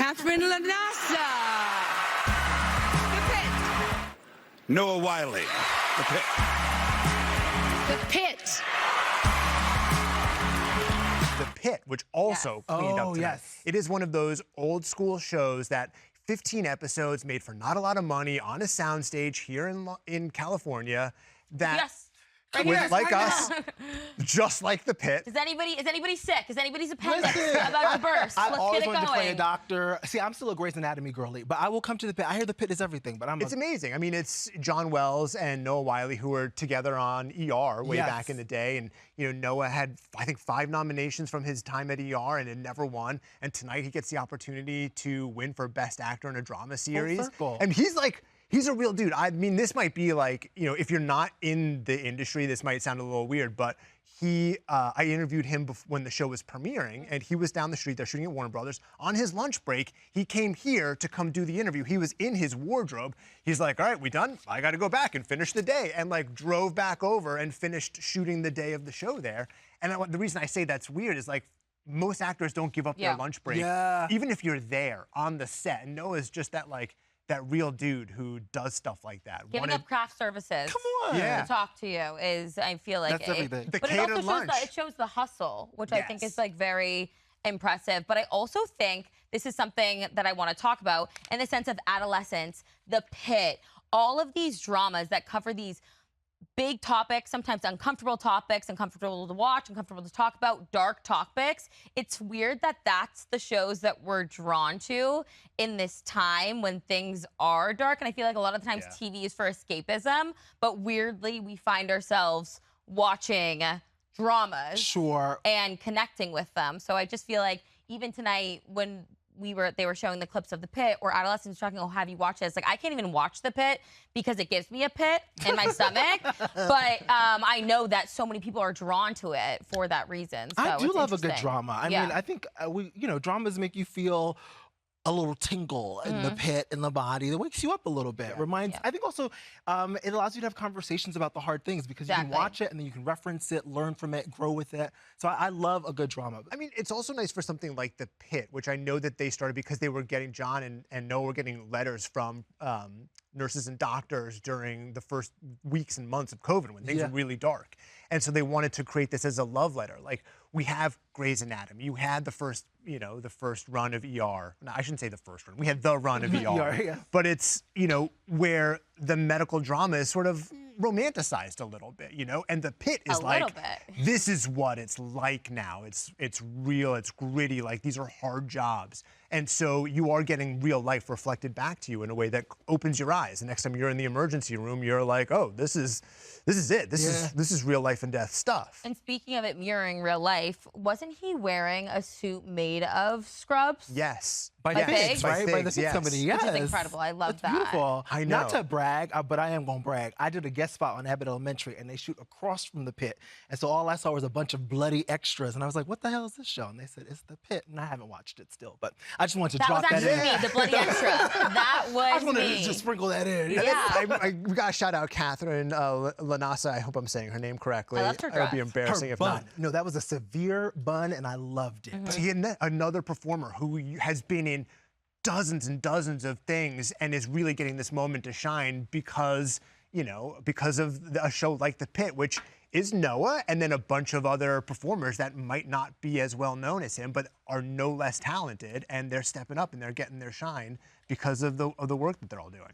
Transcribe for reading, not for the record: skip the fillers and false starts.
Catherine Lanassa. The Pit. Noah Wiley. The Pit. The Pit. The Pit, which also cleaned up tonight. Yes. It is one of those old school shows that 15 episodes made for not a lot of money on a soundstage here in California that Yes. Right was here, like right us, just like the Pit. Is anybody sick? Is anybody's appendix Listen, about to burst? I've Let's always get it wanted to play a going. doctor. See, I'm still a Grey's Anatomy girly, but I will come to the Pit. I hear the Pit is everything, but It's amazing. I mean, it's John Wells and Noah Wiley who were together on ER way Yes. back in the day. And, you know, Noah had, I think, 5 nominations from his time at ER and it never won. And tonight he gets the opportunity to win for Best Actor in a Drama Series. circle. And he's a real dude. I mean, this might be like, you know, if you're not in the industry, this might sound a little weird, but I interviewed him when the show was premiering, and he was down the street. They're shooting at Warner Brothers. On his lunch break, he came here to come do the interview. He was in his wardrobe. He's like, all right, we done? I got to go back and finish the day, and like drove back over and finished shooting the day of the show there. And the reason I say that's weird is like, most actors don't give up their lunch break, even if you're there on the set. And Noah's just that real dude who does stuff like that. Giving up craft services. Come on. To talk to you is, I feel like That's everything. The but it catered also lunch. it shows the hustle, which I think is like very impressive. But I also think this is something that I want to talk about in the sense of adolescence, the Pit, all of these dramas that cover these big topics, sometimes uncomfortable topics, uncomfortable to watch, uncomfortable to talk about, dark topics. It's weird that that's the shows that we're drawn to in this time when things are dark. And I feel like a lot of times TV is for escapism, but weirdly we find ourselves watching dramas and connecting with them. So I just feel like even tonight when they were showing the clips of the Pit or adolescents talking, oh, have you watched this? Like, I can't even watch the Pit because it gives me a pit in my stomach. But I know that so many people are drawn to it for that reason. So I do it's love a good interesting. drama. I mean, I think dramas make you feel a little tingle in the pit, in the body. That wakes you up a little bit. I think also it allows you to have conversations about the hard things because you can watch it and then you can reference it, learn from it, grow with it. So I love a good drama. I mean, it's also nice for something like The Pit, which I know that they started because they were getting, John and Noah were getting letters from nurses and doctors during the first weeks and months of COVID when things were really dark. And so they wanted to create this as a love letter. Like, we have Grey's Anatomy. You had the first run of ER. No, I shouldn't say the first run. We had the run of ER. But it's, where the medical drama is sort of romanticized a little bit, and The Pit is this is what it's like now. It's real, it's gritty, like these are hard jobs. And so you are getting real life reflected back to you in a way that opens your eyes. The next time you're in the emergency room, you're like, oh, this is it. This is real life and death stuff. And speaking of it mirroring real life, wasn't he wearing a suit made of scrubs? Yes. By Figs, right? By the Figs company, yes. Which is incredible. I love that. Beautiful. I know. Not to brag, but I am going to brag. I did a guest spot on Abbott Elementary, and they shoot across from the Pit. And so all I saw was a bunch of bloody extras. And I was like, what the hell is this show? And they said, it's The Pit. And I haven't watched it still. But I just wanted to drop that in. That was actually me, the bloody extra. That was I just wanted me. to just sprinkle that in. Yeah. We got to shout out Catherine Lanassa. I hope I'm saying her name correctly. I loved her It would be dress. embarrassing if not. No, that was a severe bun, and I loved it. See, another performer who has been in dozens and dozens of things and is really getting this moment to shine because of a show like The Pit, which is Noah, and then a bunch of other performers that might not be as well known as him, but are no less talented, and they're stepping up and they're getting their shine because of the work that they're all doing.